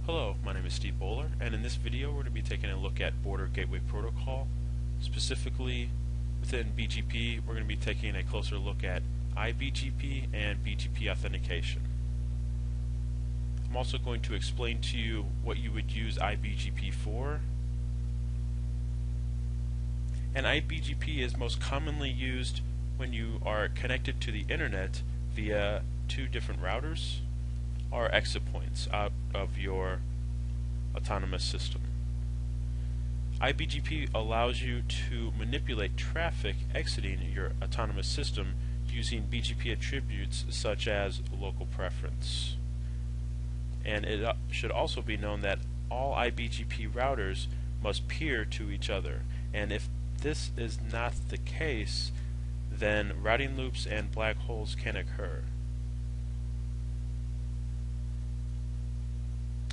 Hello, my name is Steve Bowler, and in this video we're going to be taking a look at Border Gateway Protocol. Specifically, within BGP, we're going to be taking a closer look at iBGP and BGP authentication. I'm also going to explain to you what you would use iBGP for. And iBGP is most commonly used when you are connected to the internet via two different routers or exit points out of your autonomous system. iBGP allows you to manipulate traffic exiting your autonomous system using BGP attributes such as local preference. And it should also be known that all iBGP routers must peer to each other, and if this is not the case, then routing loops and black holes can occur.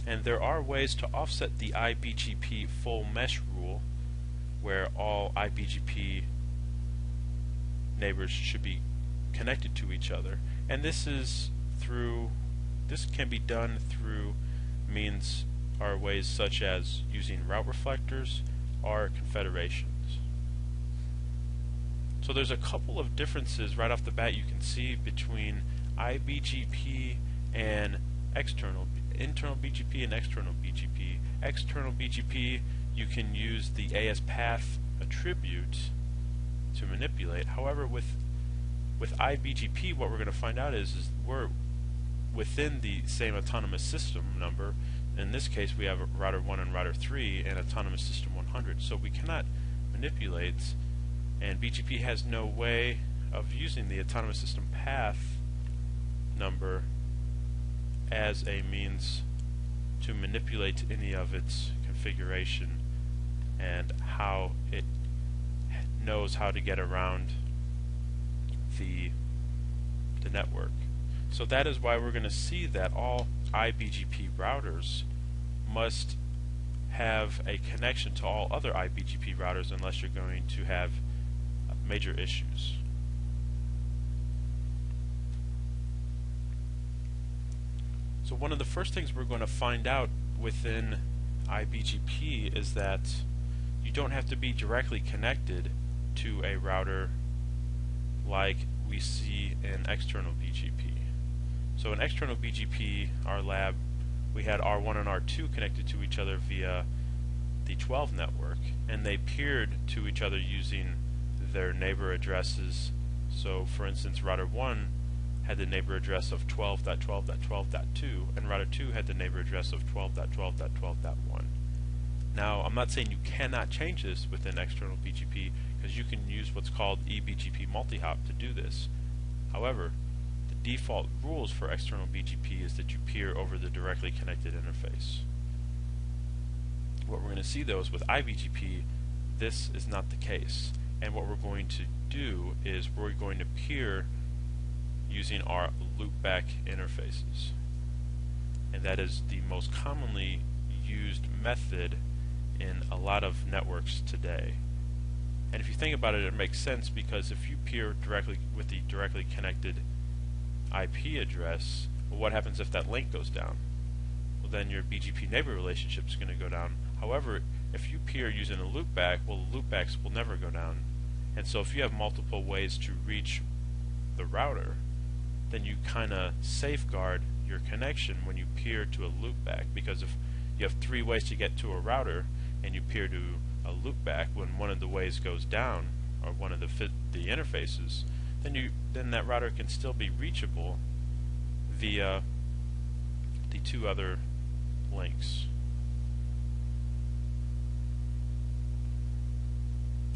And there are ways to offset the iBGP full mesh rule, where all iBGP neighbors should be connected to each other. And this can be done through means or ways such as using route reflectors or confederations. So there's a couple of differences right off the bat you can see between iBGP and internal BGP and external BGP. External BGP, you can use the AS path attribute to manipulate. However, with iBGP, what we're going to find out is we're within the same autonomous system number. In this case, we have router 1 and router 3 and autonomous system 100. So we cannot manipulate, and BGP has no way of using the autonomous system path number as a means to manipulate any of its configuration and how it knows how to get around the network. So that is why we're going to see that all iBGP routers must have a connection to all other iBGP routers unless you're going to have major issues. So one of the first things we're going to find out within iBGP is that you don't have to be directly connected to a router like we see in external BGP. So in external BGP, our lab, we had R1 and R2 connected to each other via the 12 network, and they peered to each other using their neighbor addresses. So for instance, router 1 had the neighbor address of 12.12.12.2, and router 2 had the neighbor address of 12.12.12.1. Now, I'm not saying you cannot change this within external BGP, because you can use what's called eBGP multi-hop to do this. However, the default rules for external BGP is that you peer over the directly connected interface. What we're going to see though is with iBGP, this is not the case. And what we're going to do is we're going to peer using our loopback interfaces. And that is the most commonly used method in a lot of networks today. And if you think about it, it makes sense, because if you peer directly with the directly connected IP address, well, what happens if that link goes down? Well, then your BGP neighbor relationship is going to go down. However, if you peer using a loopback, well, the loopbacks will never go down. And so if you have multiple ways to reach the router, then you kind of safeguard your connection when you peer to a loopback, because if you have 3 ways to get to a router and you peer to a loopback, when one of the ways goes down, or one of the interfaces, then that router can still be reachable via the 2 other links.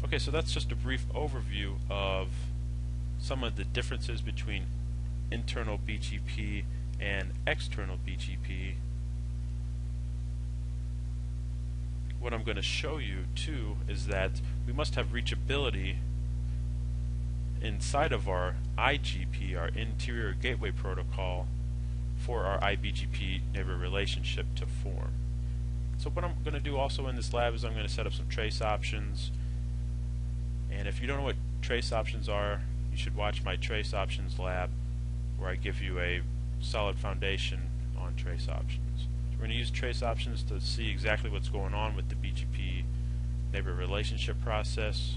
Okay, so that's just a brief overview of some of the differences between internal BGP and external BGP. What I'm going to show you too is that we must have reachability inside of our IGP, our interior gateway protocol, for our iBGP neighbor relationship to form. So what I'm going to do also in this lab is I'm going to set up some trace options. And if you don't know what trace options are, you should watch my trace options lab, where I give you a solid foundation on trace options. we're going to use trace options to see exactly what's going on with the BGP neighbor relationship process.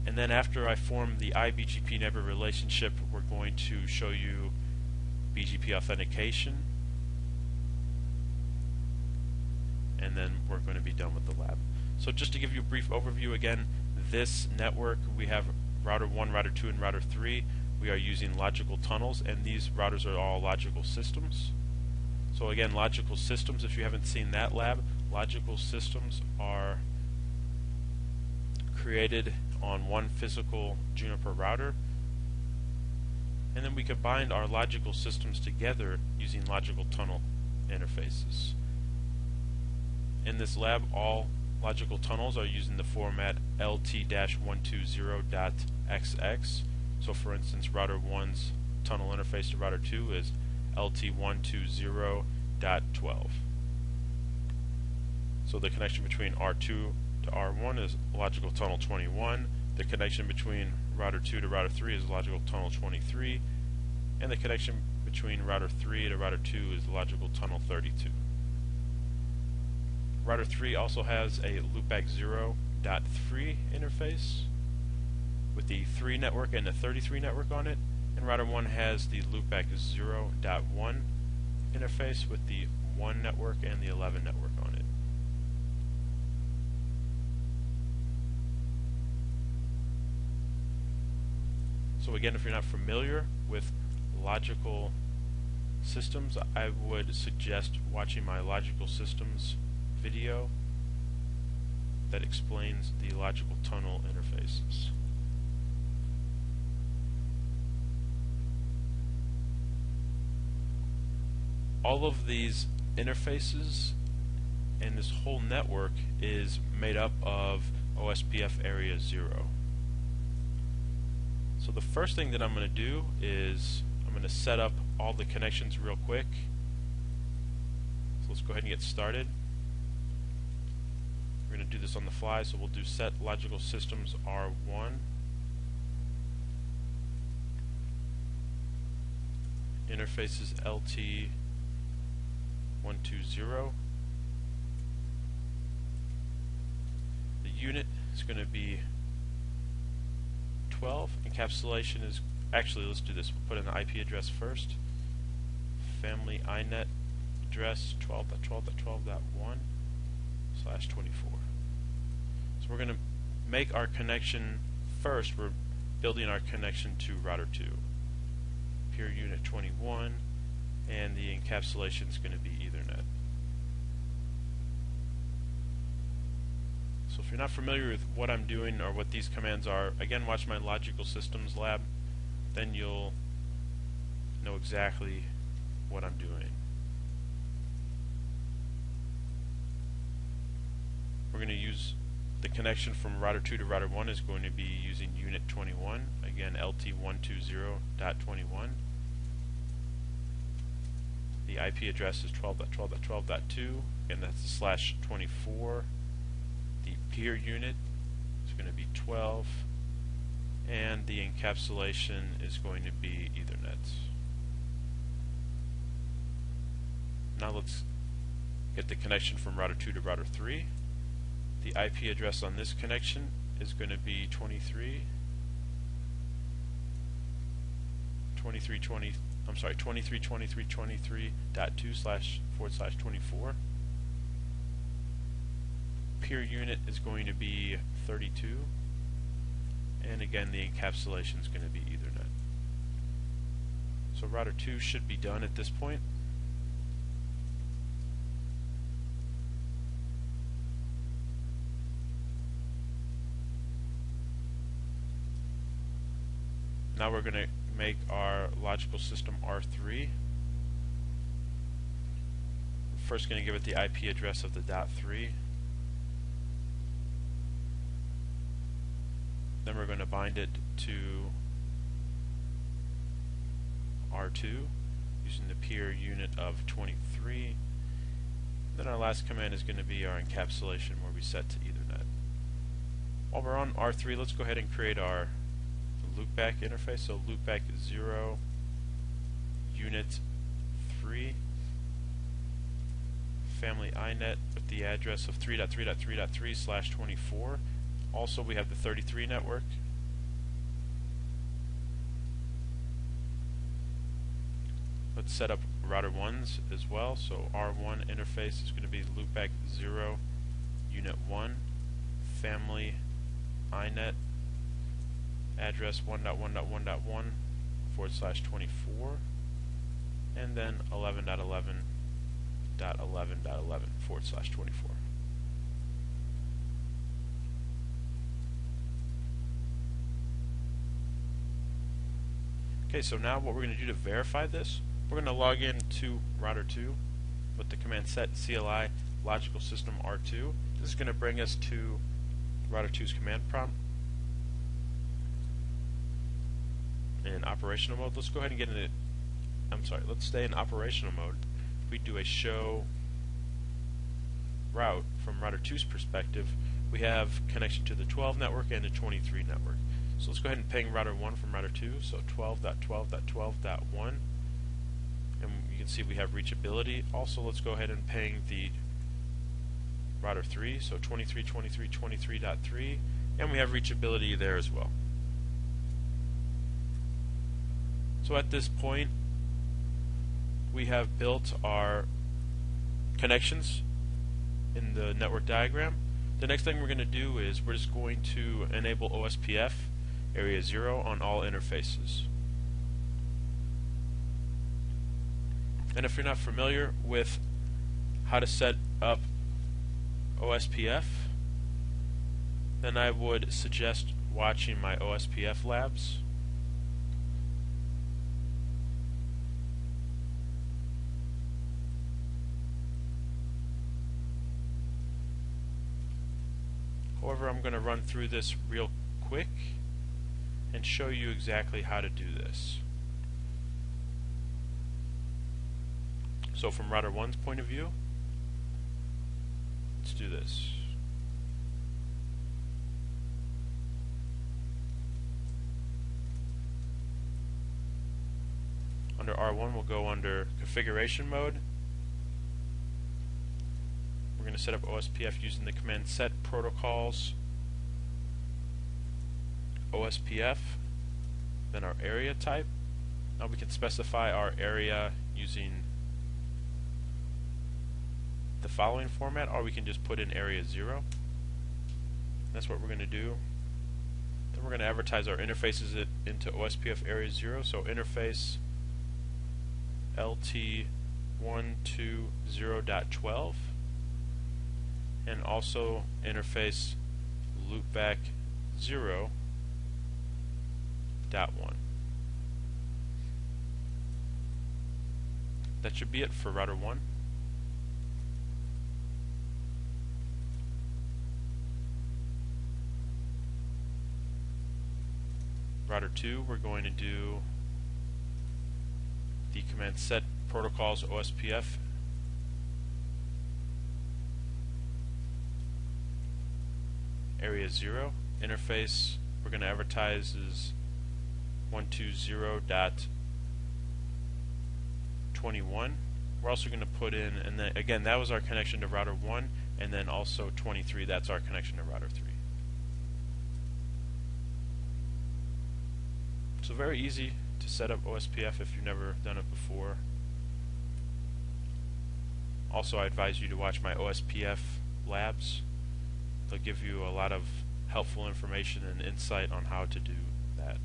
And then after I form the iBGP neighbor relationship, we're going to show you BGP authentication, and then we're going to be done with the lab. So just to give you a brief overview again, this network, we have router 1, router 2, and router 3. We are using logical tunnels, and these routers are all logical systems. So again, logical systems, if you haven't seen that lab, logical systems are created on one physical Juniper router, and then we combine our logical systems together using logical tunnel interfaces. In this lab, all logical tunnels are using the format LT-120.XX. So for instance, router 1's tunnel interface to router 2 is LT-120.12. So the connection between R2 to R1 is logical tunnel 21. The connection between router 2 to router 3 is logical tunnel 23. And the connection between router 3 to router 2 is logical tunnel 32. Router 3 also has a loopback 0.3 interface with the 3 network and the 33 network on it, and router 1 has the loopback 0.1 interface with the 1 network and the 11 network on it. So again, if you're not familiar with logical systems, I would suggest watching my logical systems video that explains the logical tunnel interfaces. All of these interfaces and this whole network is made up of OSPF area 0. So the first thing that I'm going to do is I'm going to set up all the connections real quick. So let's go ahead and get started. We're going to do this on the fly, so we'll do set logical systems R1. Interfaces LT-120. The unit is going to be 12. Encapsulation is, actually let's do this. We'll put in the IP address first. Family INET address 12.12.12.1/24. So we're going to make our connection first. We're building our connection to router 2. Peer unit 21, and the encapsulation is going to be Ethernet. So if you're not familiar with what I'm doing or what these commands are, again, watch my logical systems lab, then you'll know exactly what I'm doing. We're going to use the connection from router 2 to router 1 is going to be using unit 21, again LT-120.21. The IP address is 12.12.12.2, and that's /24. The peer unit is going to be 12, and the encapsulation is going to be Ethernet. Now let's get the connection from router 2 to router 3. The IP address on this connection is going to be 23.23.23.2//24. Peer unit is going to be 32, and again the encapsulation is going to be Ethernet. So router 2 should be done at this point. Now we're going to make our logical system R3. We're first going to give it the IP address of the .3. Then we're going to bind it to R2 using the peer unit of 23. Then our last command is going to be our encapsulation, where we set to Ethernet. While we're on R3, let's go ahead and create our loopback interface. So loopback 0 unit 3. family inet with the address of 3.3.3.3/24. Also, we have the 33 network. Let's set up router 1s as well. So R1 interface is going to be loopback 0 unit 1 family inet address 1.1.1.1/24 and then 11.11.11.11/24. Okay, so now what we're going to do to verify this, we're going to log in to router 2 with the command set CLI logical system R2. This is going to bring us to router 2's command prompt. In operational mode, let's go ahead and get into, let's stay in operational mode. If we do a show route from router 2's perspective, we have connection to the 12 network and the 23 network. So let's go ahead and ping router 1 from router 2, so 12.12.12.1, and you can see we have reachability. Also, let's go ahead and ping the router 3, so 23.23.23.3, and we have reachability there as well. So at this point, we have built our connections in the network diagram. The next thing we're going to do is we're just going to enable OSPF area 0 on all interfaces. And if you're not familiar with how to set up OSPF, then I would suggest watching my OSPF labs. However, I'm going to run through this real quick and show you exactly how to do this. So from router 1's point of view, let's do this. Under R1, we'll go under configuration mode. We're going to set up OSPF using the command set protocols OSPF, then our area type. Now we can specify our area using the following format, or we can just put in area 0. That's what we're going to do. Then we're going to advertise our interfaces into OSPF area 0. So interface LT120.12 and also interface loopback 0.1. That should be it for router 1. Router 2, we're going to do the command set protocols OSPF area 0. Interface we're going to advertise is 120.21. We're also going to put in, and then again, that was our connection to router 1, and then also 23, that's our connection to router 3. So very easy to set up OSPF if you've never done it before. Also, I advise you to watch my OSPF labs. They'll give you a lot of helpful information and insight on how to do that.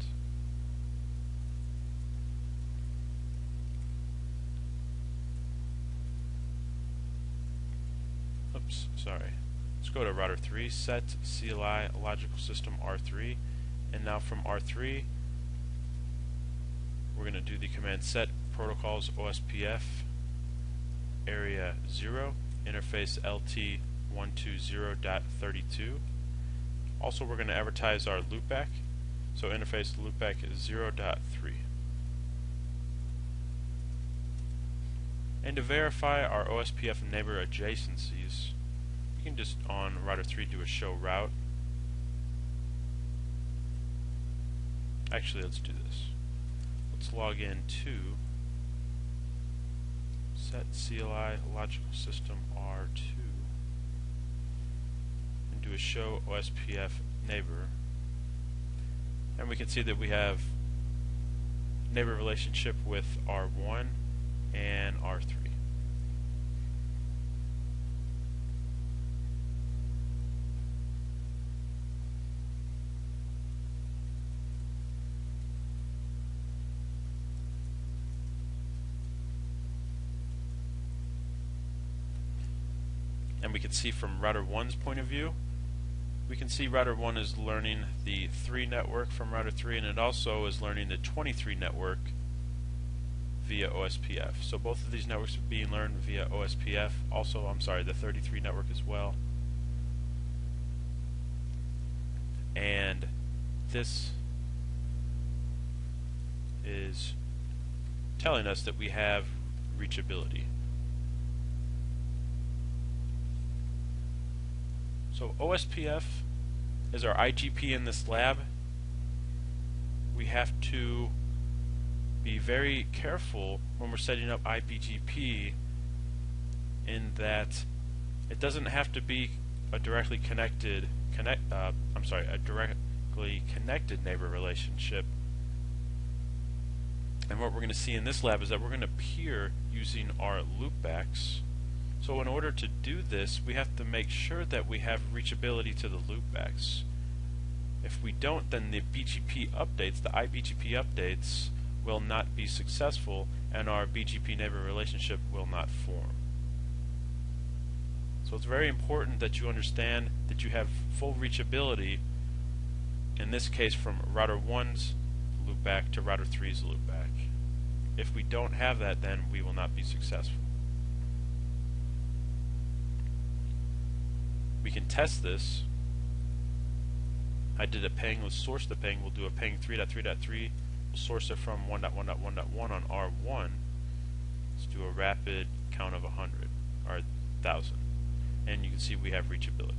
Oops, sorry. Let's go to router 3, set CLI logical system R3, and now from R3 we're going to do the command set protocols OSPF area 0, interface LT120.32. Also, we're going to advertise our loopback, so interface loopback is 0.3. And to verify our OSPF neighbor adjacencies, we can just on router 3 do a show route. Actually, let's do this. Let's log in to set CLI logical system R2 and do a show OSPF neighbor, and we can see that we have neighbor relationship with R1 and R3. And we can see from router 1's point of view, we can see router 1 is learning the 3 network from router 3, and it also is learning the 23 network via OSPF. So both of these networks are being learned via OSPF. Also, I'm sorry, the 33 network as well. And this is telling us that we have reachability. So OSPF is our IGP in this lab. We have to be very careful when we're setting up IBGP in that it doesn't have to be a directly connected neighbor relationship. And what we're going to see in this lab is that we're going to peer using our loopbacks. So in order to do this, we have to make sure that we have reachability to the loopbacks. If we don't, then the BGP updates, the IBGP updates, will not be successful, and our BGP neighbor relationship will not form. So it's very important that you understand that you have full reachability, in this case from router 1's loopback to router 3's loopback. If we don't have that, then we will not be successful. We can test this. I did a ping. Let's source the ping. We'll do a ping 3.3.3. We'll source it from 1.1.1.1 on R1. Let's do a rapid count of 100 or 1,000. And you can see we have reachability.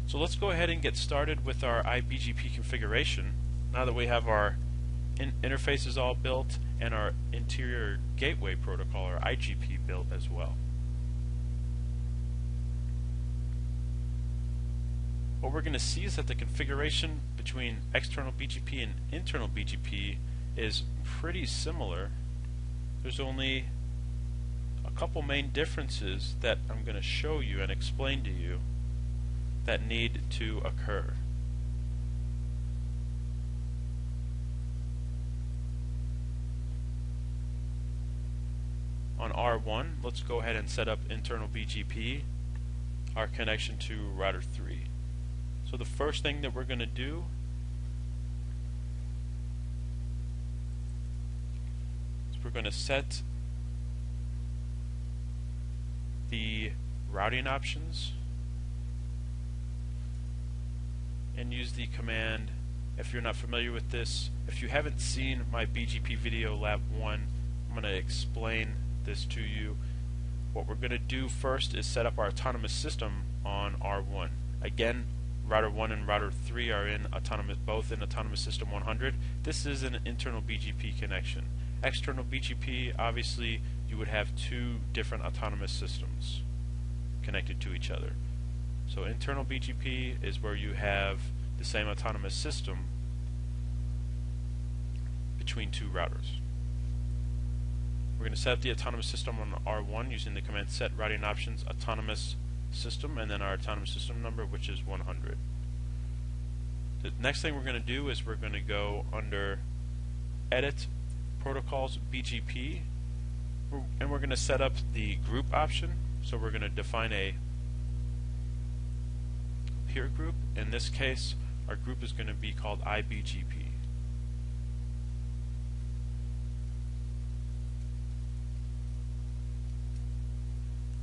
So let's go ahead and get started with our IBGP configuration. Now that we have our interfaces all built and our interior gateway protocol, or IGP, built as well. What we're going to see is that the configuration between external BGP and internal BGP is pretty similar. There's only a couple main differences that I'm going to show you and explain to you that need to occur. On R1, let's go ahead and set up internal BGP, our connection to router 3. So the first thing that we're going to do is we're going to set the routing options and use the command. If you're not familiar with this, if you haven't seen my BGP video lab 1, I'm going to explain this to you. What we're going to do first is set up our autonomous system on R1. Again, router 1 and router 3 are in both in autonomous system 100. This is an internal BGP connection. External BGP, obviously, you would have 2 different autonomous systems connected to each other. So internal BGP is where you have the same autonomous system between 2 routers. We're going to set up the autonomous system on R1 using the command set routing options autonomous system and then our autonomous system number, which is 100. The next thing we're going to do is we're going to go under edit protocols BGP, and we're going to set up the group option. So we're going to define a peer group. In this case, our group is going to be called IBGP.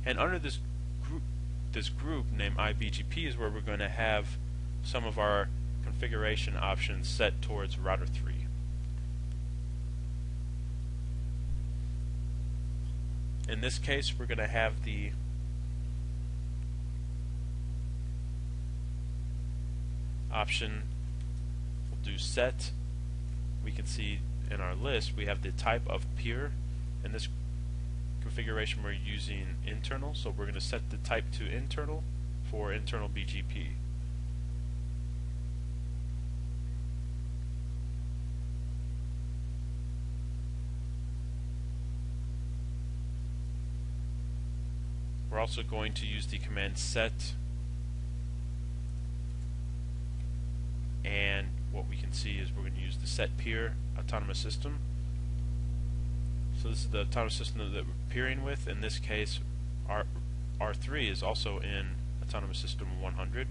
And under this group named IBGP is where we're going to have some of our configuration options set towards router 3. In this case, we're going to have the option, we'll do set. We can see in our list we have the type of peer. In this configuration we're using internal, so we're going to set the type to internal for internal BGP. We're also going to use the command set, and what we can see is we're going to use the set peer autonomous system. So this is the autonomous system that we're peering with. In this case, R3 is also in autonomous system 100.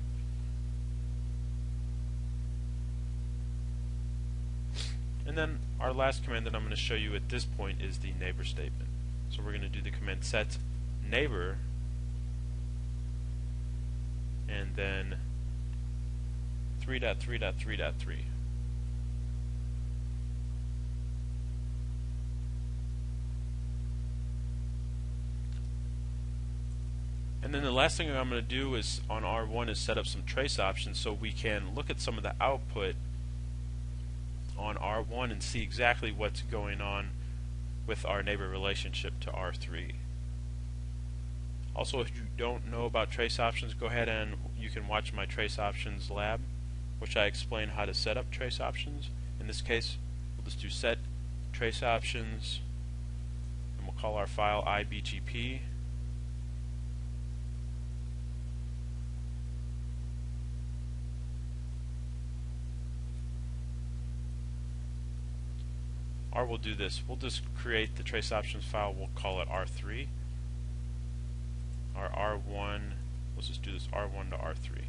And then our last command that I'm going to show you at this point is the neighbor statement. So we're going to do the command set neighbor, and then 3.3.3.3. And then the last thing I'm going to do is on R1 is set up some trace options so we can look at some of the output on R1 and see exactly what's going on with our neighbor relationship to R3. Also, if you don't know about trace options, go ahead and you can watch my trace options lab, which I explain how to set up trace options. In this case, we'll just do set trace options, and we'll call our file IBGP. Or we'll do this. We'll just create the trace options file. We'll call it R3. Our R1, let's just do this R1 to R3.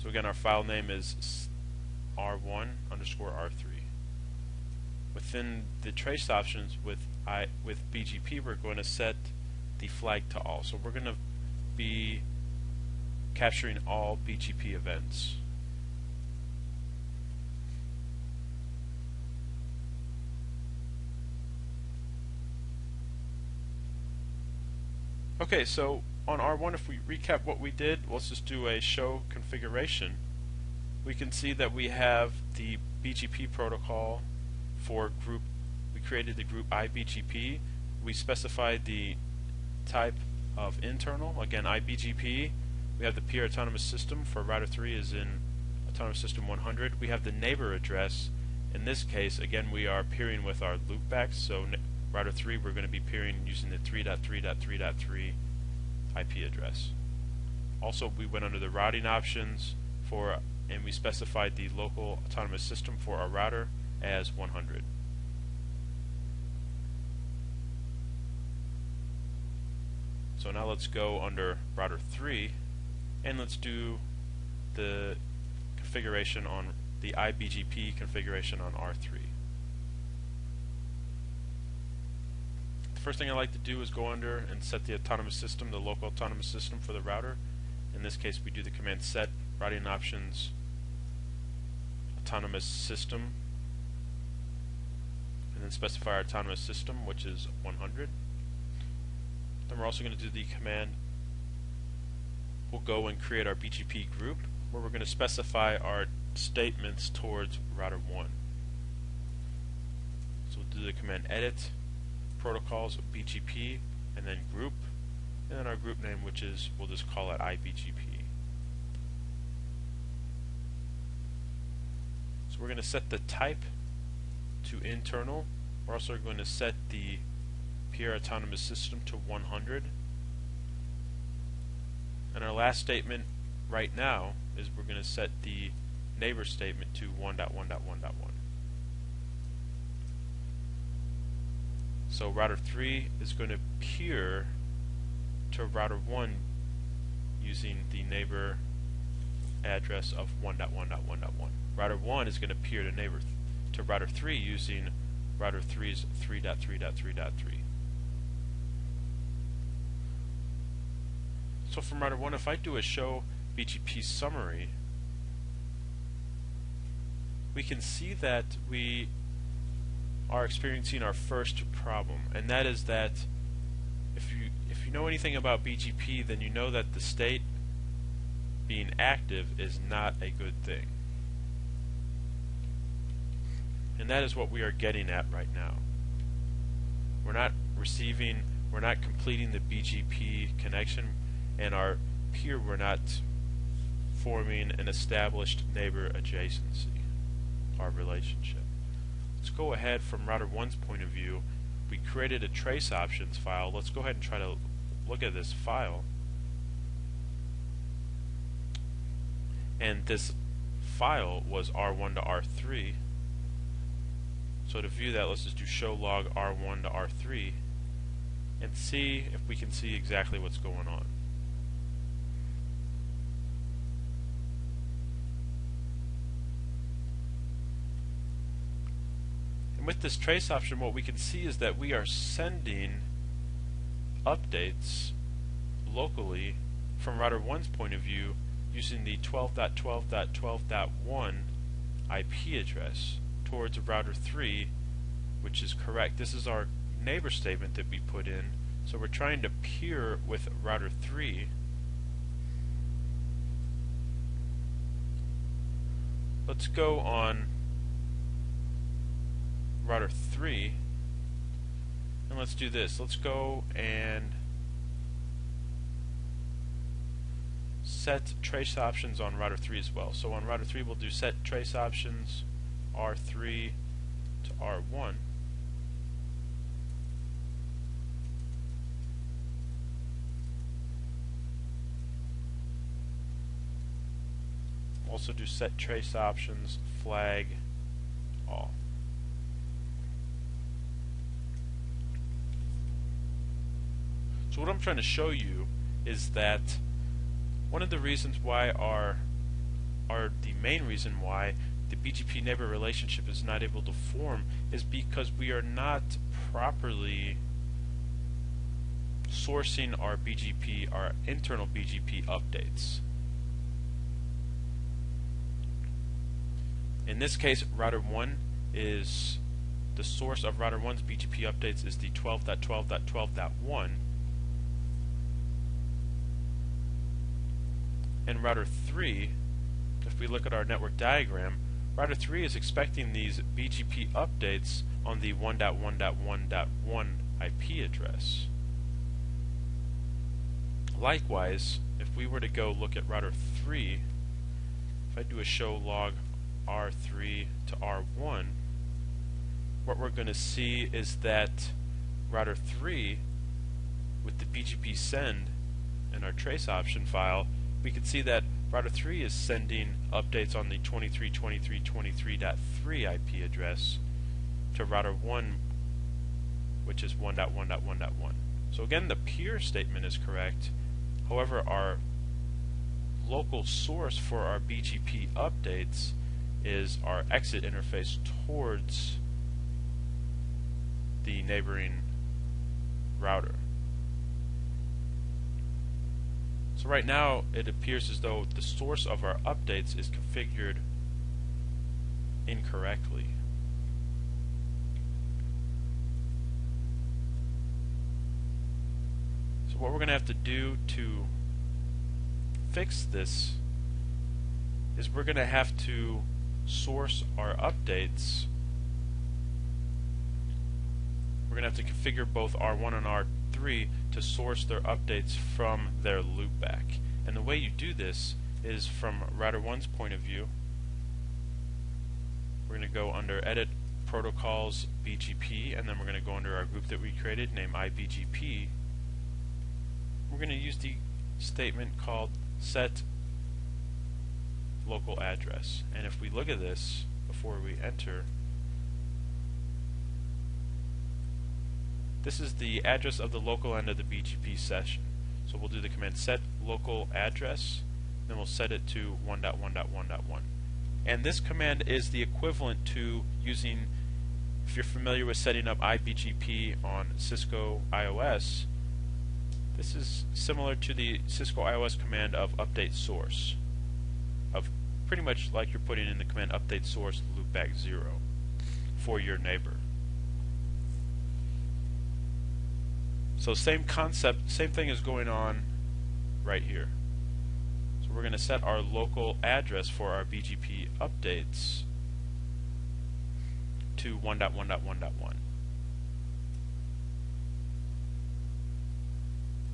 So again, our file name is R1 underscore R3. Within the trace options with BGP, we're going to set the flag to all. So we're going to be capturing all BGP events. Okay, so on R1, if we recap what we did, let's just do a show configuration. We can see that we have the BGP protocol for group. We created the group IBGP. We specified the type of internal, again IBGP. We have the peer autonomous system for router 3 is in autonomous system 100. We have the neighbor address. In this case, again, we are peering with our loopbacks. So router 3, we're going to be peering using the 3.3.3.3 IP address. Also, we went under the routing options and we specified the local autonomous system for our router as 100. So now let's go under router 3 and let's do the configuration on the IBGP configuration on R3. The first thing I like to do is go under and set the autonomous system, the local autonomous system for the router. In this case, we do the command set routing options autonomous system, and then specify our autonomous system, which is 100. Then we're also going to do the command. We'll go and create our BGP group, where we're going to specify our statements towards router 1. So we'll do the command edit protocols of BGP and then group, and then our group name, which is, we'll just call it IBGP. So we're going to set the type to internal. We're also going to set the peer autonomous system to 100. And our last statement right now is we're going to set the neighbor statement to 1.1.1.1. So router 3 is going to peer to router 1 using the neighbor address of 1.1.1.1. Router 1 is going to peer to router 3 using router 3's 3.3.3.3. So from router 1, if I do a show BGP summary, we can see that we are experiencing our first problem, and that is that if you know anything about BGP, then you know that the state being active is not a good thing. And that is what we are getting at right now. We're not completing the BGP connection, and our peer, we're not forming an established neighbor adjacency, our relationship. Let's go ahead from router 1's point of view. We created a trace options file. Let's go ahead and try to look at this file. And this file was R1 to R3. So to view that, let's just do show log R1 to R3 and see if we can see exactly what's going on. And with this trace option, what we can see is that we are sending updates locally from router 1's point of view using the 12.12.12.1 IP address towards router 3, which is correct. This is our neighbor statement that we put in. So we're trying to peer with router 3. Let's go on router 3 and let's do this. Let's go and set trace options on router 3 as well. So on router 3 we'll do set trace options R3 to R1. Also do set trace options flag all. So what I'm trying to show you is that one of the reasons why the main reason why the BGP neighbor relationship is not able to form is because we are not properly sourcing our BGP, our internal BGP updates. In this case, router 1 is the source of router 1's BGP updates is the 12.12.12.1, and router 3, if we look at our network diagram, router 3 is expecting these BGP updates on the 1.1.1.1 IP address. Likewise, if we were to go look at router 3, if I do a show log R3 to R1, what we're going to see is that router 3, with the BGP send in our trace option file, we can see that router 3 is sending updates on the 23.23.23.3 IP address to router 1, which is 1.1.1.1. So again, the peer statement is correct. However, our local source for our BGP updates is our exit interface towards the neighboring router. So right now it appears as though the source of our updates is configured incorrectly. So what we're going to have to do to fix this is we're going to have to source our updates. We're going to have to configure both R1 and R3 to source their updates from their loopback. And the way you do this is from router 1's point of view. We're going to go under Edit Protocols BGP, and then we're going to go under our group that we created named iBGP. We're going to use the statement called set local address. And if we look at this before we enter, this is the address of the local end of the BGP session. So we'll do the command set local address, then we'll set it to 1.1.1.1. And this command is the equivalent to using, if you're familiar with setting up iBGP on Cisco IOS, this is similar to the Cisco IOS command of update source, of pretty much like you're putting in the command update source loopback 0 for your neighbor. So same concept, same thing is going on right here. So So we're going to set our local address for our BGP updates to 1.1.1.1.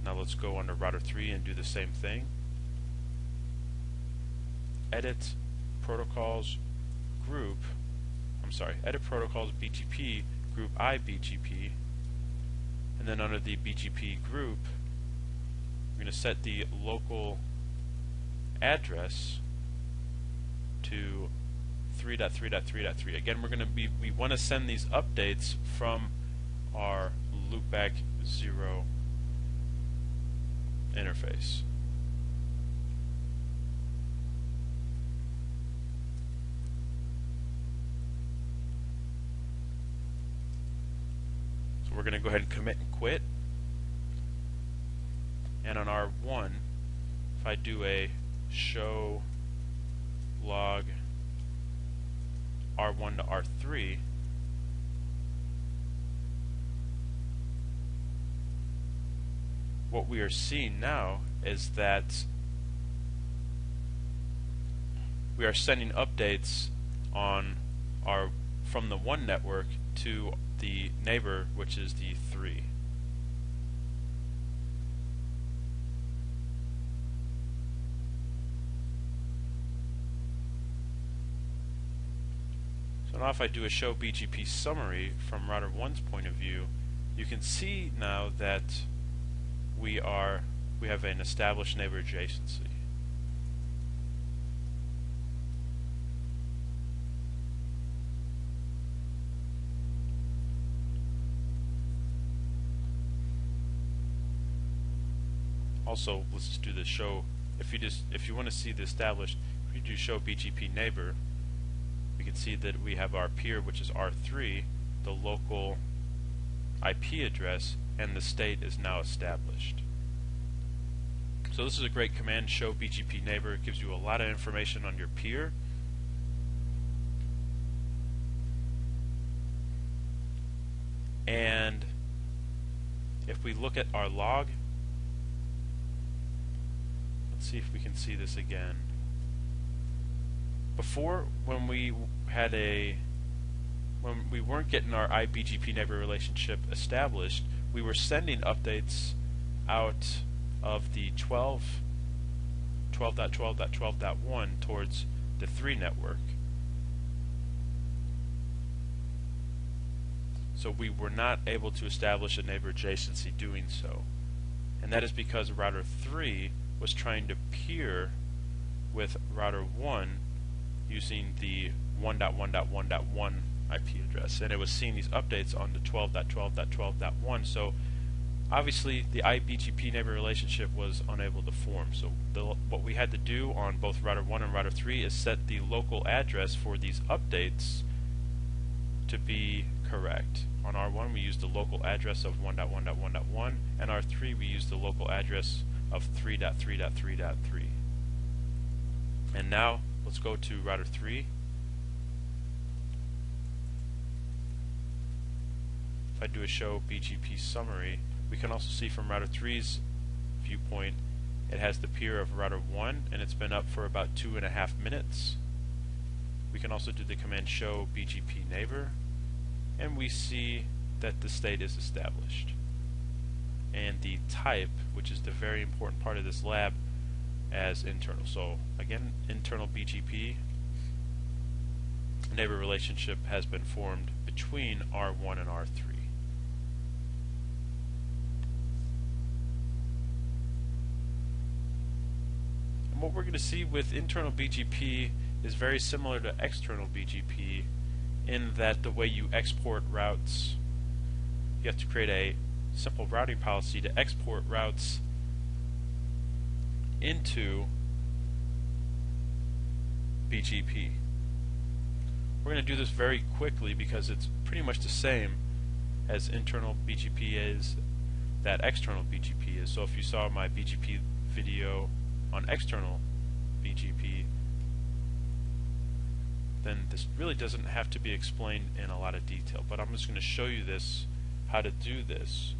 Now let's go under router 3 and do the same thing. Edit protocols group, edit protocols BGP group IBGP, and then under the BGP group we're going to set the local address to 3.3.3.3. Again, we want to send these updates from our loopback 0 interface. So we're going to go ahead and commit and quit. And on R1, if I do a show log R1 to R3, what we are seeing now is that we are sending updates on from the 1 network to the neighbor, which is the 3. So now if I do a show BGP summary from router 1's point of view, you can see now that we have an established neighbor adjacency. Also, let's just do the show. If you want to see the established, if you do show BGP neighbor, we can see that we have our peer, which is R3, the local IP address, and the state is now established. So this is a great command, show BGP neighbor. It gives you a lot of information on your peer. And if we look at our log, let's see if we can see this again. Before, when we weren't getting our IBGP neighbor relationship established, we were sending updates out of the 12.12.12.1 towards the 3 network. So we were not able to establish a neighbor adjacency doing so. And that is because router 3 was trying to peer with router 1 using the 1.1.1.1 IP address, and it was seeing these updates on the 12.12.12.1. So obviously the IBGP neighbor relationship was unable to form. So what we had to do on both router 1 and router 3 is set the local address for these updates to be correct. On R1 we used the local address of 1.1.1.1, and R3 we used the local address of 3.3.3.3. And now let's go to router 3. If I do a show BGP summary, we can also see from router 3's viewpoint it has the peer of router 1, and it's been up for about 2.5 minutes. We can also do the command show BGP neighbor, and we see that the state is established. And the type, which is the very important part of this lab, as internal. So again, internal BGP neighbor relationship has been formed between R1 and R3. And what we're going to see with internal BGP is very similar to external BGP in that the way you export routes, you have to create a simple routing policy to export routes into BGP. We're going to do this very quickly because it's pretty much the same as internal BGP is that external BGP is. So if you saw my BGP video on external BGP, then this really doesn't have to be explained in a lot of detail, but I'm just going to show you this, how to do this.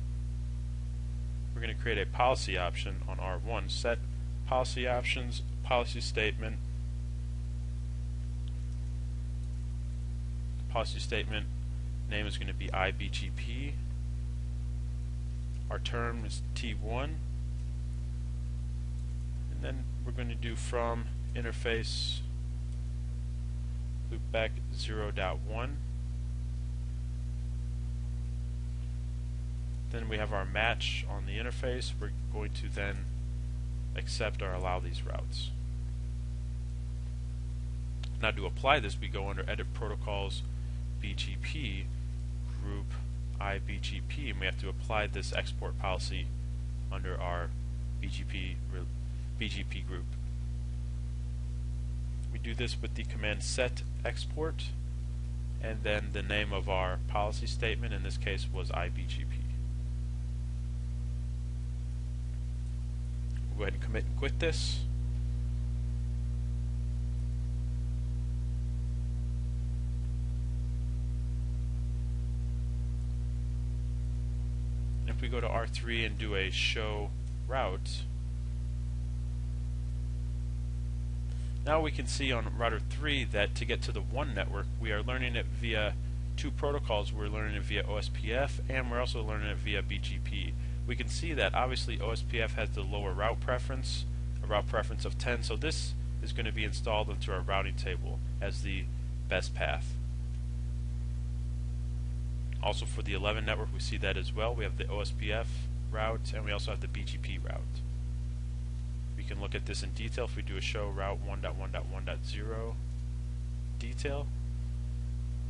We're going to create a policy option on R1, set policy options policy statement. The policy statement name is going to be IBGP. Our term is T1. And then we're going to do from interface loopback 0.1. Then we have our match on the interface. We're going to then accept or allow these routes. Now to apply this, we go under Edit Protocols, BGP, Group IBGP, and we have to apply this export policy under our BGP group. We do this with the command set export and then the name of our policy statement, in this case was IBGP. We'll go ahead and commit and quit this. If we go to R3 and do a show route, now we can see on router 3 that to get to the one network, we are learning it via two protocols. We're learning it via OSPF, and we're also learning it via BGP. We can see that obviously OSPF has the lower route preference, a route preference of 10, so this is going to be installed into our routing table as the best path. Also for the 11 network, we see that as well. We have the OSPF route, and we also have the BGP route. We can look at this in detail if we do a show route 1.1.1.0 detail,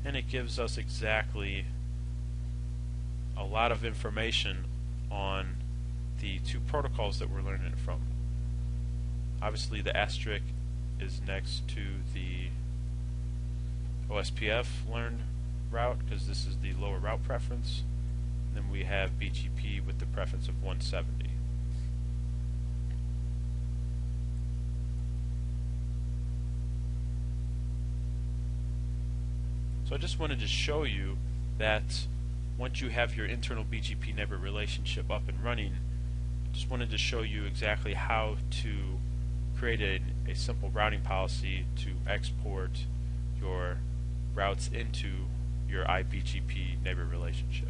and it gives us exactly a lot of information on the two protocols that we're learning it from. Obviously the asterisk is next to the OSPF learned route because this is the lower route preference. And then we have BGP with the preference of 170. So I just wanted to show you that once you have your internal BGP neighbor relationship up and running, just wanted to show you exactly how to create a simple routing policy to export your routes into your IBGP neighbor relationship.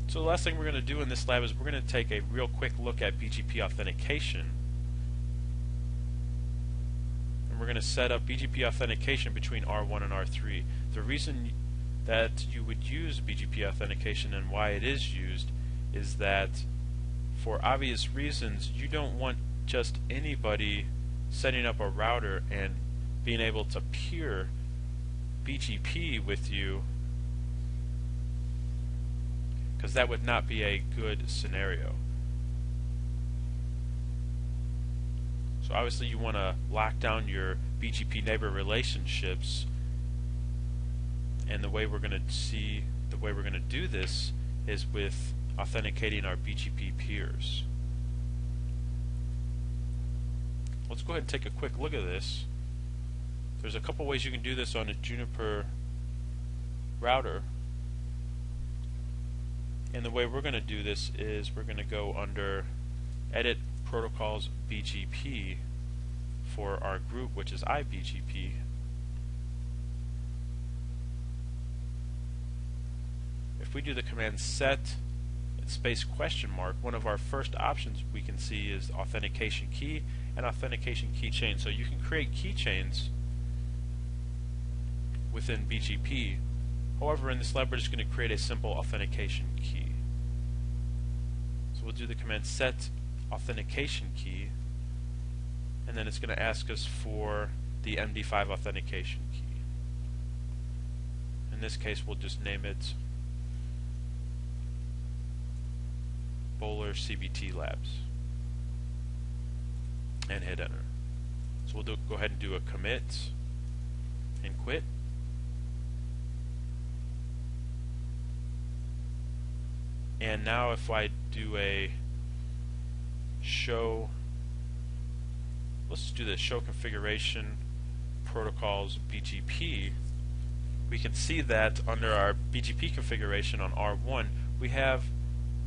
So the last thing we're going to do in this lab is we're going to take a real quick look at BGP authentication. And we're going to set up BGP authentication between R1 and R3. The reason that you would use BGP authentication and why it is used is that for obvious reasons you don't want just anybody setting up a router and being able to peer BGP with you, because that would not be a good scenario. So obviously you want to lock down your BGP neighbor relationships, and the way we're going to do this is with authenticating our BGP peers. Let's go ahead and take a quick look at this. There's a couple ways you can do this on a Juniper router, and the way we're going to do this is we're going to go under Edit Protocols BGP for our group, which is IBGP. If we do the command set space question mark, one of our first options we can see is authentication key and authentication keychain. So you can create keychains within BGP. However, in this lab we're just going to create a simple authentication key. So we'll do the command set authentication key, and then it's going to ask us for the MD5 authentication key. In this case we'll just name it Bowler CBT Labs and hit enter. So we'll go ahead and do a commit and quit. And now if I do a show, let's do the show configuration protocols BGP, we can see that under our BGP configuration on R1 we have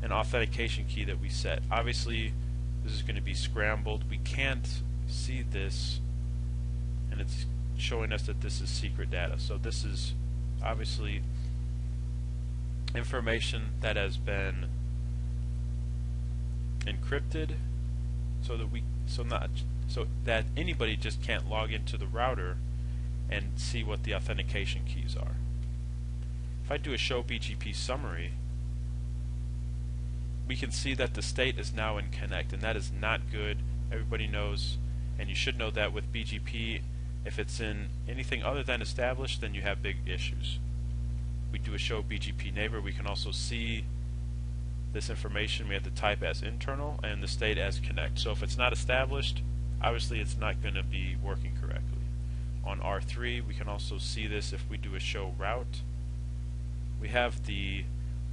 an authentication key that we set. Obviously This is going to be scrambled. We can't see this, and it's showing us that this is secret data. So this is obviously information that has been encrypted so that anybody just can't log into the router and see what the authentication keys are. If I do a show BGP summary, we can see that the state is now in connect, and that is not good. Everybody knows, and you should know that with BGP, if it's in anything other than established, then you have big issues. We do a show BGP neighbor, we can also see this information. We have the type as internal and the state as connect. So if it's not established, obviously it's not going to be working correctly. On R3, we can also see this if we do a show route. We have the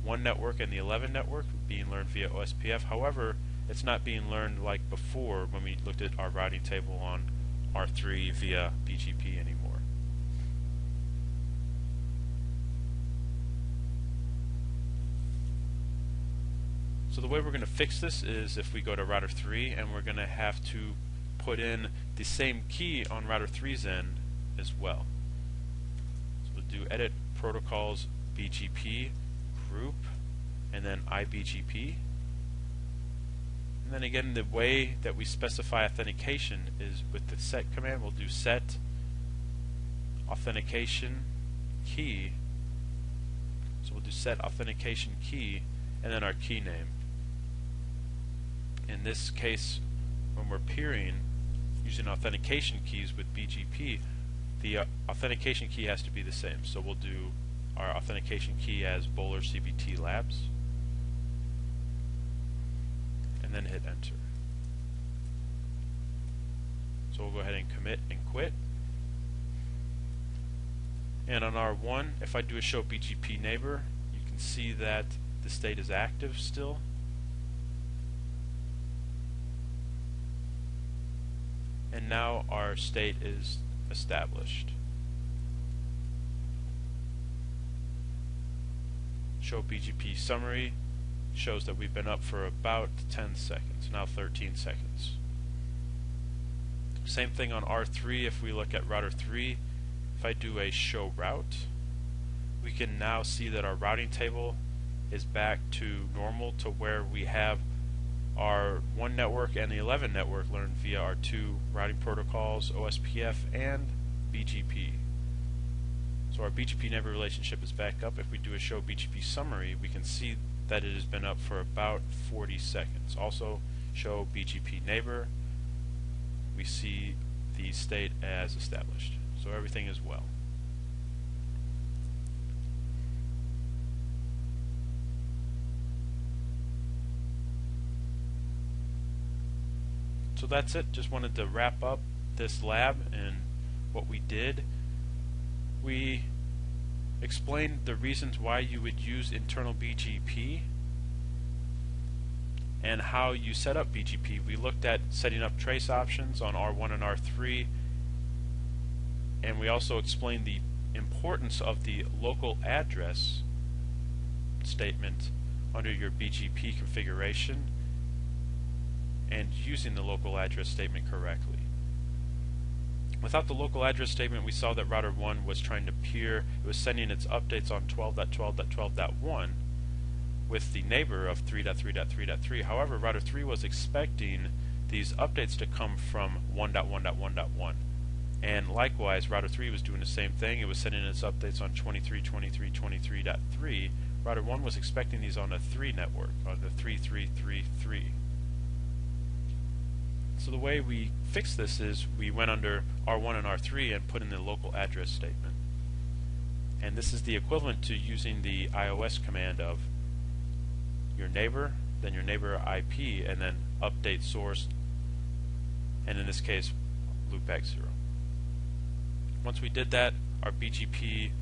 1 network and the 11 network being learned via OSPF. However, it's not being learned like before when we looked at our routing table on R3 via BGP anymore. So the way we're going to fix this is if we go to router 3, and we're going to have to put in the same key on router 3's end as well. So we'll do edit protocols BGP group and then IBGP. And then again, the way that we specify authentication is with the set command. We'll do set authentication key. So we'll do set authentication key and then our key name. In this case, when we're peering using authentication keys with BGP, the authentication key has to be the same. So we'll do our authentication key as Bowler CBT Labs and then hit enter. So we'll go ahead and commit and quit. And on R1, if I do a show BGP neighbor, you can see that the state is active still. And now our state is established. Show BGP summary shows that we've been up for about 10 seconds, now 13 seconds. Same thing on R3. If we look at router 3, if I do a show route, we can now see that our routing table is back to normal, to where we have our 1 network and the 11 network learned via our 2 routing protocols, OSPF and BGP. So our BGP neighbor relationship is back up. If we do a show BGP summary, we can see that it has been up for about 40 seconds. Also show BGP neighbor, we see the state as established. So everything is well. So that's it. Just wanted to wrap up this lab and what we did. We explained the reasons why you would use internal BGP and how you set up BGP. We looked at setting up trace options on R1 and R3, and we also explained the importance of the local address statement under your BGP configuration and using the local address statement correctly. Without the local address statement, we saw that router 1 was trying to peer. It was sending its updates on 12.12.12.1 with the neighbor of 3.3.3.3. However, router 3 was expecting these updates to come from 1.1.1.1. And likewise, router 3 was doing the same thing. It was sending its updates on 23.23.23.3. Router 1 was expecting these on a 3 network, on the 3.3.3.3. So the way we fixed this is we went under R1 and R3 and put in the local address statement. And this is the equivalent to using the iOS command of your neighbor, then your neighbor IP, and then update source, and in this case, loopback 0. Once we did that, our BGP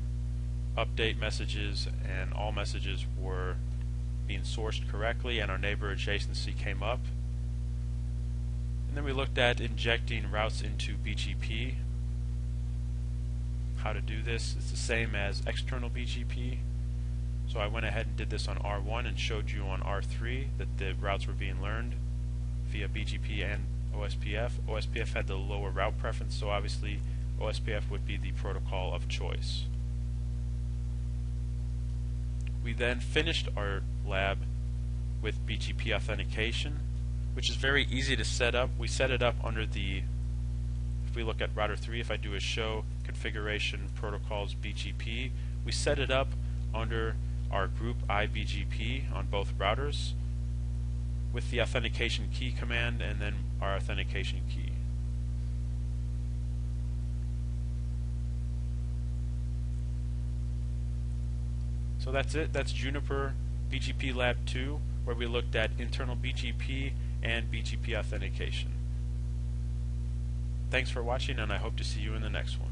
update messages and all messages were being sourced correctly, and our neighbor adjacency came up. And then we looked at injecting routes into BGP. How to do this is the same as external BGP. So I went ahead and did this on R1 and showed you on R3 that the routes were being learned via BGP and OSPF. OSPF had the lower route preference, so obviously OSPF would be the protocol of choice. We then finished our lab with BGP authentication, which is very easy to set up. We set it up under the, if we look at router 3, if I do a show configuration protocols BGP, we set it up under our group IBGP on both routers with the authentication key command and then our authentication key. So that's it. That's Juniper BGP Lab 2, where we looked at internal BGP and BGP authentication. Thanks for watching, and I hope to see you in the next one.